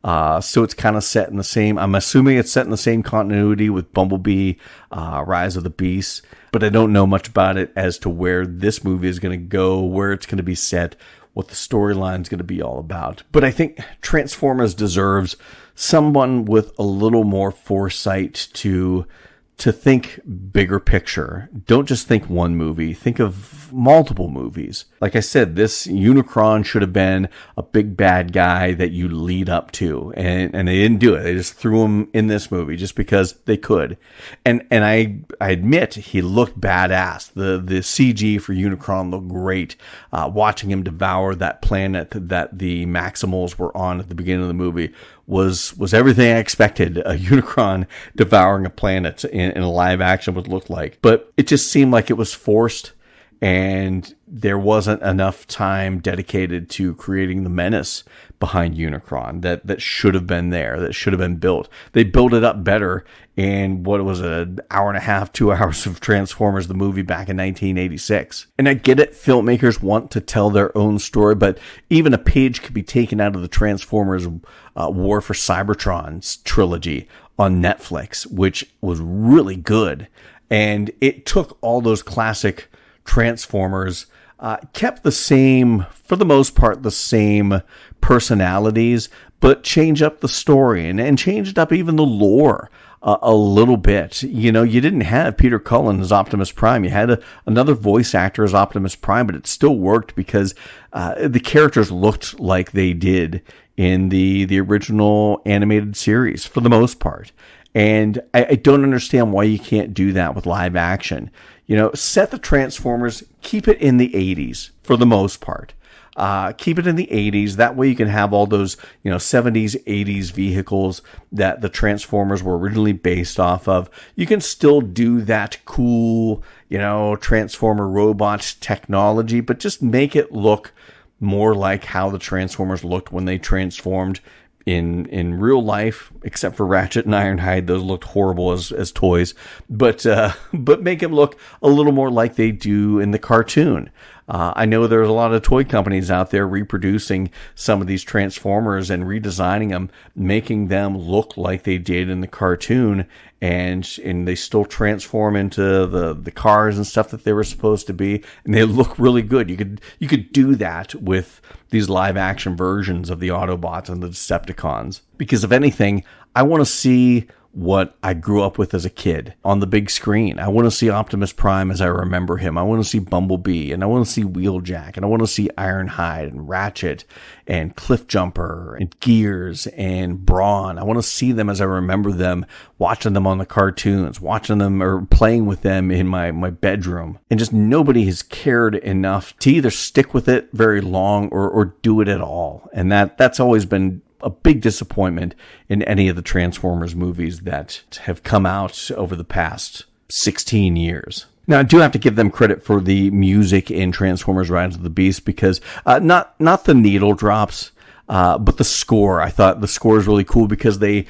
so it's kind of set in the same, I'm assuming it's set in the same continuity with Bumblebee, Rise of the Beasts, but I don't know much about it as to where this movie is going to go, where it's going to be set, what the storyline is going to be all about. But I think Transformers deserves someone with a little more foresight to think bigger picture. Don't just think one movie. Think of multiple movies. Like I said, this Unicron should have been a big bad guy that you lead up to. And they didn't do it. They just threw him in this movie just because they could. And I admit he looked badass. The CG for Unicron looked great. Watching him devour that planet that the Maximals were on at the beginning of the movie was everything I expected a Unicron devouring a planet in a live action would look like. But it just seemed like it was forced, and there wasn't enough time dedicated to creating the menace behind Unicron that should have been there, that should have been built. They built it up better in what was an hour and a half, 2 hours of Transformers, the movie back in 1986. And I get it, filmmakers want to tell their own story, but even a page could be taken out of the Transformers War for Cybertron's trilogy on Netflix, which was really good. And it took all those classic Transformers, kept the same, for the most part, the same personalities, but changed up the story and changed up even the lore a little bit. You didn't have Peter Cullen as Optimus Prime. You had another voice actor as Optimus Prime, but it still worked because the characters looked like they did in the original animated series for the most part. And I don't understand why you can't do that with live action. Set the Transformers, keep it in the 80s for the most part. Keep it in the 80s. That way you can have all those, 70s, 80s vehicles that the Transformers were originally based off of. You can still do that cool, Transformer robot technology, but just make it look more like how the Transformers looked when they transformed in real life, except for Ratchet and Ironhide. Those looked horrible as toys, but make them look a little more like they do in the cartoon. I know there's a lot of toy companies out there reproducing some of these Transformers and redesigning them, making them look like they did in the cartoon, and they still transform into the cars and stuff that they were supposed to be, and they look really good. You could do that with these live action versions of the Autobots and the Decepticons, because if anything, I want to see what I grew up with as a kid on the big screen. I want to see Optimus Prime as I remember him. I want to see Bumblebee, and I want to see Wheeljack, and I want to see Ironhide and Ratchet and Cliffjumper and Gears and Brawn. I want to see them as I remember them, watching them on the cartoons, watching them or playing with them in my bedroom. And just nobody has cared enough to either stick with it very long or do it at all. And that's always been a big disappointment in any of the Transformers movies that have come out over the past 16 years. Now, I do have to give them credit for the music in Transformers Rise of the Beast, because not the needle drops, but the score. I thought the score is really cool because they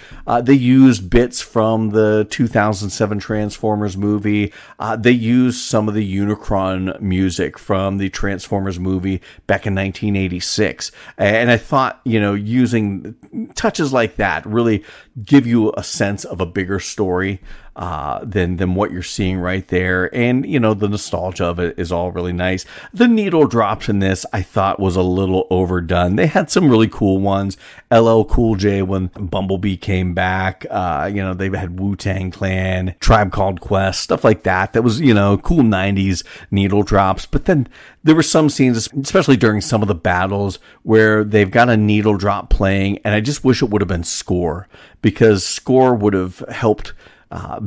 used bits from the 2007 Transformers movie. They used some of the Unicron music from the Transformers movie back in 1986. And I thought, using touches like that really give you a sense of a bigger story than what you're seeing right there. And, the nostalgia of it is all really nice. The needle drops in this, I thought, was a little overdone. They had some really cool ones. LL Cool J when Bumblebee came back. They had Wu-Tang Clan, Tribe Called Quest, stuff like that. That was, cool 90s needle drops. But then there were some scenes, especially during some of the battles, where they've got a needle drop playing, and I just wish it would have been score, because score would have helped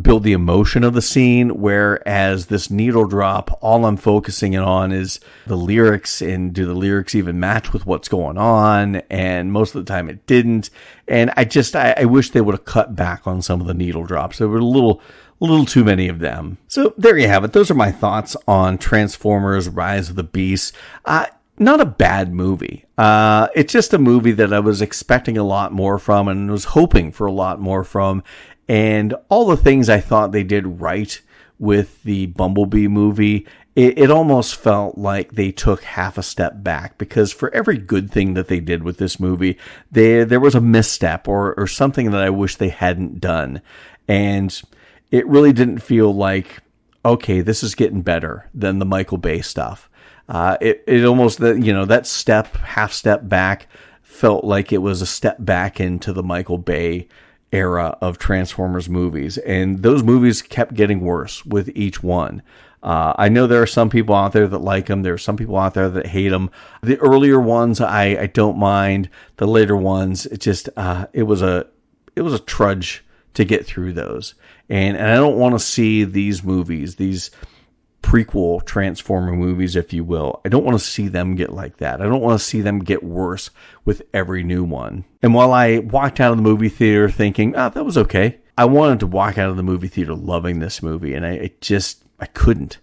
build the emotion of the scene, whereas this needle drop, all I'm focusing on is the lyrics, and do the lyrics even match with what's going on? And most of the time it didn't. And I wish they would have cut back on some of the needle drops. There were a little too many of them. So there you have it. Those are my thoughts on Transformers Rise of the Beast. Not a bad movie. It's just a movie that I was expecting a lot more from and was hoping for a lot more from. And all the things I thought they did right with the Bumblebee movie, it almost felt like they took half a step back, because for every good thing that they did with this movie, there was a misstep or something that I wish they hadn't done. And it really didn't feel like, okay, this is getting better than the Michael Bay stuff. It almost, that half step back felt like it was a step back into the Michael Bay era of Transformers movies. And those movies kept getting worse with each one. I know there are some people out there that like them. There are some people out there that hate them. The earlier ones, I don't mind. The later ones, it just, it was a trudge to get through those. And I don't want to see these movies, these prequel Transformer movies, if you will. I don't want to see them get like that. I don't want to see them get worse with every new one. And while I walked out of the movie theater thinking, that was okay, I wanted to walk out of the movie theater loving this movie, and I couldn't.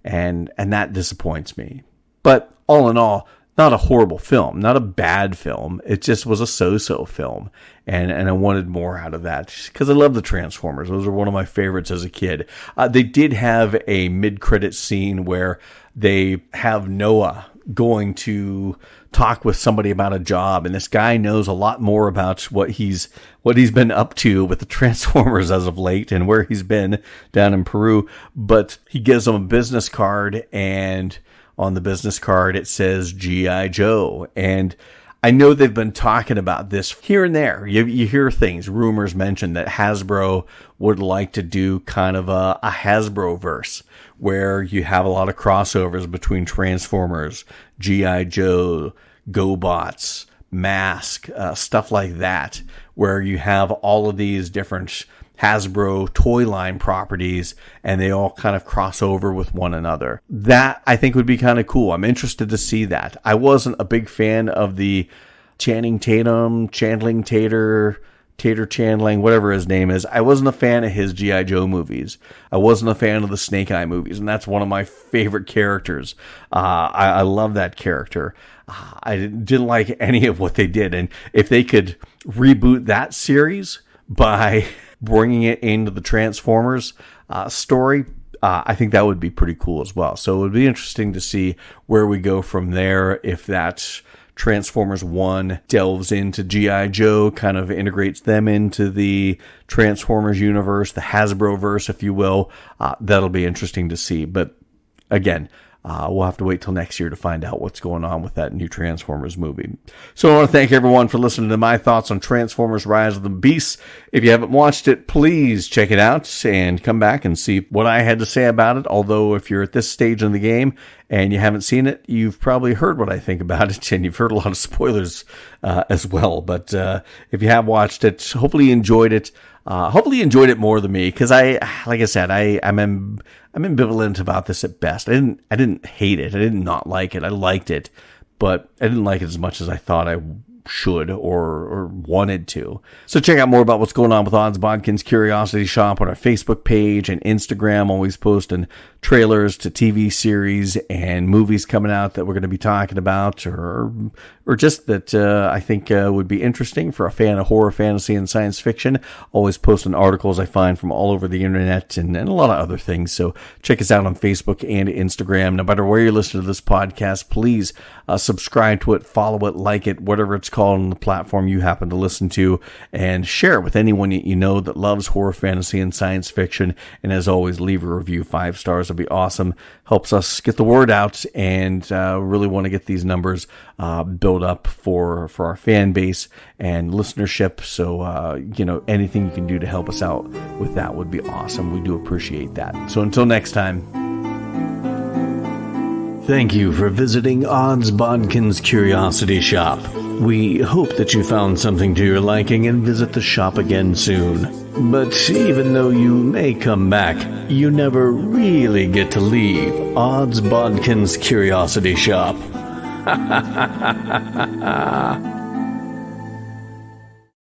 And that disappoints me. But all in all, not a horrible film, not a bad film. It just was a so-so film. And I wanted more out of that, because I love the Transformers. Those are one of my favorites as a kid. They did have a mid-credit scene where they have Noah going to talk with somebody about a job, and this guy knows a lot more about what he's been up to with the Transformers as of late and where he's been down in Peru. But he gives him a business card, and on the business card it says G.I. Joe. And I know they've been talking about this here and there. You hear things, rumors mention that Hasbro would like to do kind of a Hasbro verse, where you have a lot of crossovers between Transformers, G.I. Joe, GoBots, Mask, stuff like that, where you have all of these different Hasbro toy line properties, and they all kind of cross over with one another. That, I think, would be kind of cool. I'm interested to see that. I wasn't a big fan of the Channing Tatum, Chandling Tater Chandling, whatever his name is. I wasn't a fan of his G.I. Joe movies. I wasn't a fan of the Snake Eye movies, and that's one of my favorite characters. I love that character. I didn't like any of what they did, and if they could reboot that series by bringing it into the Transformers story, I think that would be pretty cool as well. So it would be interesting to see where we go from there, if that Transformers 1 delves into G.I. Joe, kind of integrates them into the Transformers universe, the Hasbro-verse, if you will. That'll be interesting to see. But again, we'll have to wait till next year to find out what's going on with that new Transformers movie. So I want to thank everyone for listening to my thoughts on Transformers Rise of the Beasts. If you haven't watched it, please check it out and come back and see what I had to say about it. Although if you're at this stage in the game and you haven't seen it, you've probably heard what I think about it, and you've heard a lot of spoilers as well. But if you have watched it, hopefully you enjoyed it. Hopefully you enjoyed it more than me, because like I said, I'm ambivalent about this at best. I didn't hate it. I did not like it. I liked it, but I didn't like it as much as I thought I should or wanted to. So check out more about what's going on with Odds Bodkins Curiosity Shop on our Facebook page and Instagram. Always posting trailers to TV series and movies coming out that we're going to be talking about, or just that I think would be interesting for a fan of horror, fantasy, and science fiction. Always posting articles I find from all over the internet and a lot of other things. So check us out on Facebook and Instagram. No matter where you're listening to this podcast, please subscribe to it, follow it, like it, whatever it's called on the platform you happen to listen to, and share it with anyone you know that loves horror, fantasy, and science fiction. And as always, leave a review. 5 stars would be awesome. Helps us get the word out, and really want to get these numbers built up for our fan base and listenership. So anything you can do to help us out with that would be awesome. We do appreciate that. So until next time, thank you for visiting Odds Bodkins Curiosity Shop. We hope that you found something to your liking and visit the shop again soon. But even though you may come back, you never really get to leave Odds Bodkins Curiosity Shop.